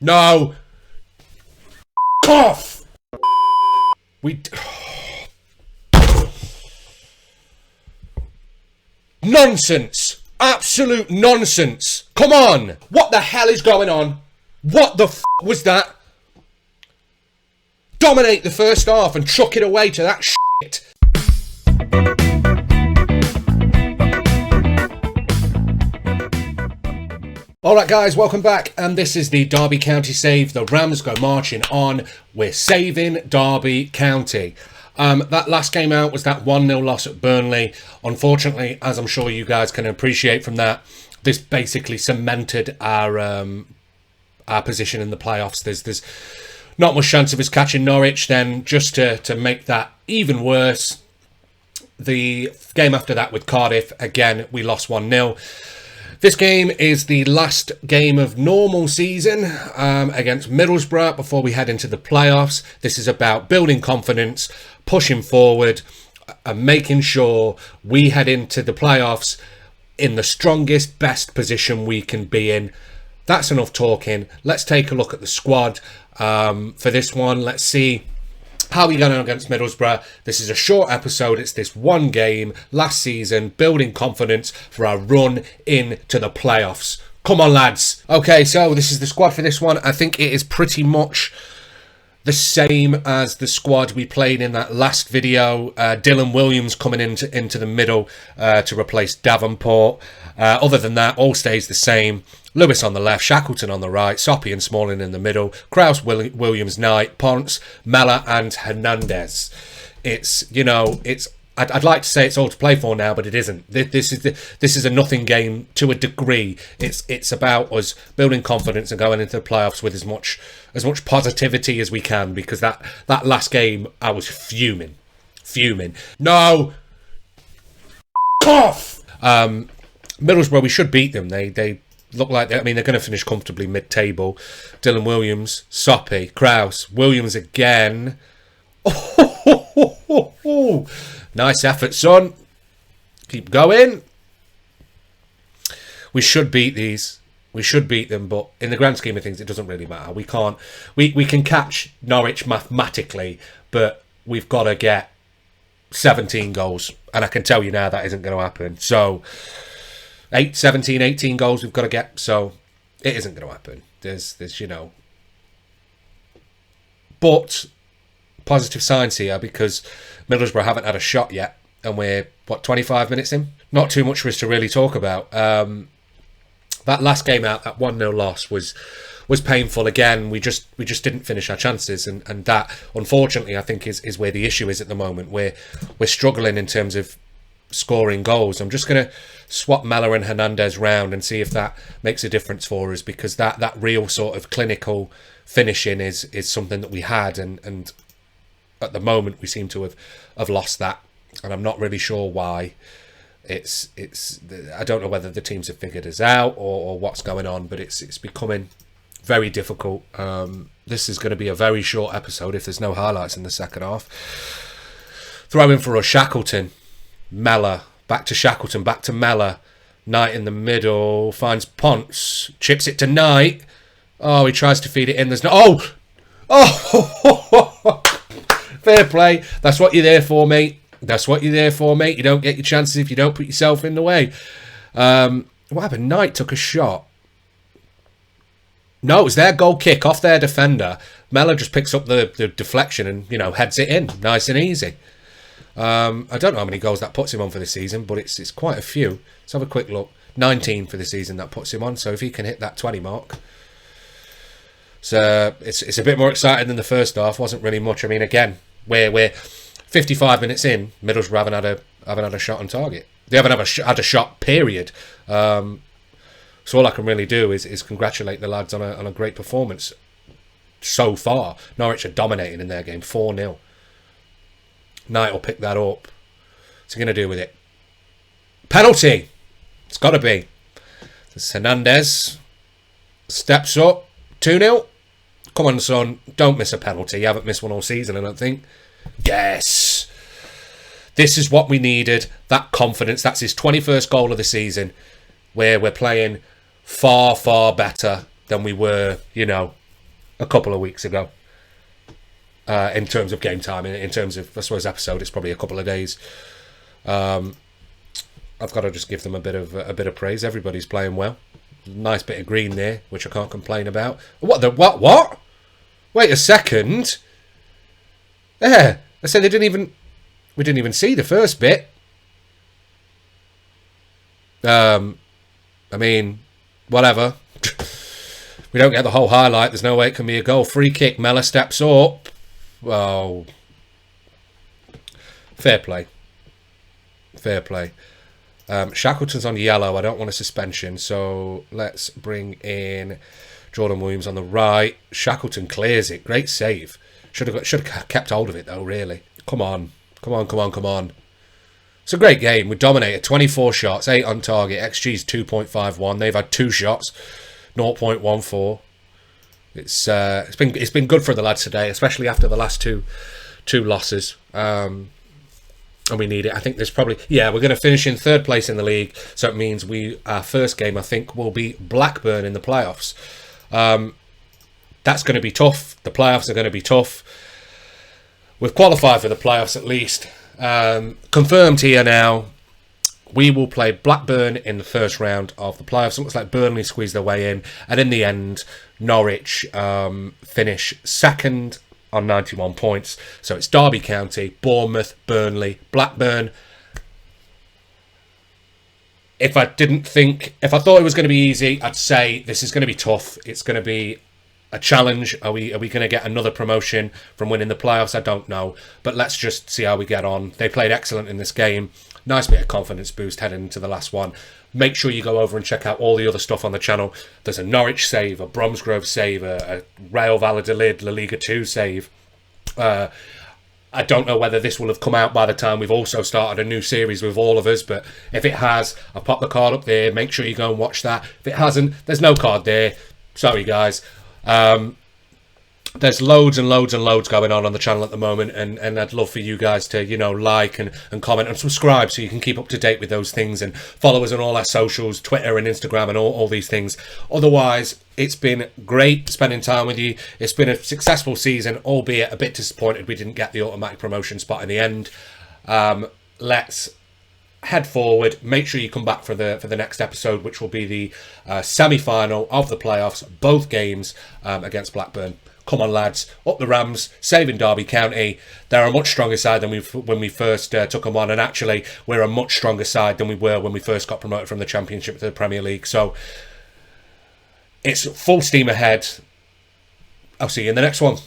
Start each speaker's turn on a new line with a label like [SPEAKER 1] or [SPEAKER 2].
[SPEAKER 1] No! Off! Nonsense! Absolute nonsense! Come on! What the hell is going on? What the was that? Dominate the first half and chuck it away to that shit. Alright guys, welcome back, and this is the Derby County save. The Rams go marching on. We're saving Derby County. That last game out was that 1-0 loss at Burnley. Unfortunately, as I'm sure you guys can appreciate from that, this basically cemented our position in the playoffs. There's not much chance of us catching Norwich. Then just to make that even worse, the game after that with Cardiff, again, we lost 1-0. This game is the last game of normal season against Middlesbrough before we head into the playoffs. This is about building confidence, pushing forward, and making sure we head into the playoffs in the strongest, best position we can be in. That's enough talking. Let's take a look at the squad for this one. Let's see how we going against Middlesbrough. This is a short episode. It's this one game last season, building confidence for our run into the playoffs. Come on, lads. Okay, so this is the squad for this one. I think it is pretty much the same as the squad we played in that last video. Dylan Williams coming into the middle to replace Davenport. Other than that, all stays the same. Lewis on the left, Shackleton on the right, Soppy and Smalling in the middle, Krause, Williams, Knight, Ponce, Mella and Hernandez. I'd like to say it's all to play for now, but it isn't. This is a nothing game to a degree. It's about us building confidence and going into the playoffs with as much positivity as we can, because that last game I was fuming. No, cough. Middlesbrough, we should beat them. They look like they're going to finish comfortably mid-table. Dylan Williams, Soppy, Krause, Williams again. Nice effort, son. Keep going. We should beat these. We should beat them, but in the grand scheme of things, it doesn't really matter. We can't. We can catch Norwich mathematically, but we've got to get 17 goals, and I can tell you now that isn't going to happen. So 17, 18 goals we've got to get, so it isn't going to happen. There's but positive signs here, because Middlesbrough haven't had a shot yet, and we're 25 minutes in. Not too much for us to really talk about. That last game out, that 1-0 loss was painful. Again, we just didn't finish our chances, and that, unfortunately, I think is where the issue is at the moment. We're struggling in terms of scoring goals. I'm just going to swap Mella and Hernandez round and see if that makes a difference for us, because that real sort of clinical finishing is something that we had, and at the moment we seem to have lost that, and I'm not really sure why. I don't know whether the teams have figured us out or what's going on, but it's becoming very difficult. This is going to be a very short episode if there's no highlights in the second half. Throw in for us, Shackleton, Mella, back to Shackleton, back to Mella, Knight in the middle, finds Ponce, chips it to Knight. Oh, he tries to feed it in. There's no... Oh! Fair play. That's what you're there for, mate. You don't get your chances if you don't put yourself in the way. What happened? Knight took a shot. No, it was their goal kick off their defender. Mella just picks up the deflection and, heads it in. Nice and easy. I don't know how many goals that puts him on for the season, but it's quite a few. Let's have a quick look. 19 for the season that puts him on. So if he can hit that 20 mark, so it's a bit more exciting than the first half. Wasn't really much. I mean, again, we're 55 minutes in. Middlesbrough haven't had a shot on target. They haven't had a shot. Period. So all I can really do is congratulate the lads on a great performance so far. Norwich are dominating in their game, 4-0. Knight will pick that up. What's he going to do with it? Penalty! It's got to be. This Hernandez steps up. 2-0. Come on, son. Don't miss a penalty. You haven't missed one all season, I don't think. Yes! This is what we needed. That confidence. That's his 21st goal of the season, where we're playing far, far better than we were, a couple of weeks ago. In terms of game time, in terms of, I suppose, episode, it's probably a couple of days. I've got to just give them a bit of praise. Everybody's playing well. Nice bit of green there, which I can't complain about. What? Wait a second. There. I said we didn't even see the first bit. I mean, whatever. We don't get the whole highlight. There's no way it can be a goal. Free kick. Mella steps up. Well, fair play. Shackleton's on yellow. I don't want a suspension, so let's bring in Jordan Williams on the right. Shackleton clears it. Great save. Should have kept hold of it though. Really. Come on. It's a great game. We dominated. 24 shots, 8 on target. XG's 2.51. They've had 2 shots, 0.14. It's been good for the lads today, especially after the last two losses. And we need it. I think there's probably... Yeah, we're going to finish in 3rd place in the league. So it means our first game, I think, will be Blackburn in the playoffs. That's going to be tough. The playoffs are going to be tough. We've qualified for the playoffs at least. Confirmed here now. We will play Blackburn in the first round of the playoffs. It looks like Burnley squeezed their way in. And in the end, Norwich finish 2nd on 91 points. So it's Derby County, Bournemouth, Burnley, Blackburn. If I thought it was going to be easy, I'd say this is going to be tough. It's going to be a challenge. Are we going to get another promotion from winning the playoffs? I don't know. But let's just see how we get on. They played excellent in this game. Nice bit of confidence boost heading into the last one. Make sure you go over and check out all the other stuff on the channel. There's a Norwich save, a Bromsgrove save, a Real Valladolid La Liga 2 save. I don't know whether this will have come out by the time we've also started a new series with all of us, but if it has, I've popped the card up there. Make sure you go and watch that. If it hasn't, there's no card there. Sorry, guys. There's loads and loads and loads going on the channel at the moment, and I'd love for you guys to, like and comment and subscribe so you can keep up to date with those things, and follow us on all our socials, Twitter and Instagram and all these things. Otherwise, it's been great spending time with you. It's been a successful season, albeit a bit disappointed we didn't get the automatic promotion spot in the end. Let's head forward. Make sure you come back for the next episode, which will be the semi-final of the playoffs, both games against Blackburn. Come on, lads. Up the Rams, saving Derby County. They're a much stronger side than when we first took them on. And actually, we're a much stronger side than we were when we first got promoted from the Championship to the Premier League. So, it's full steam ahead. I'll see you in the next one.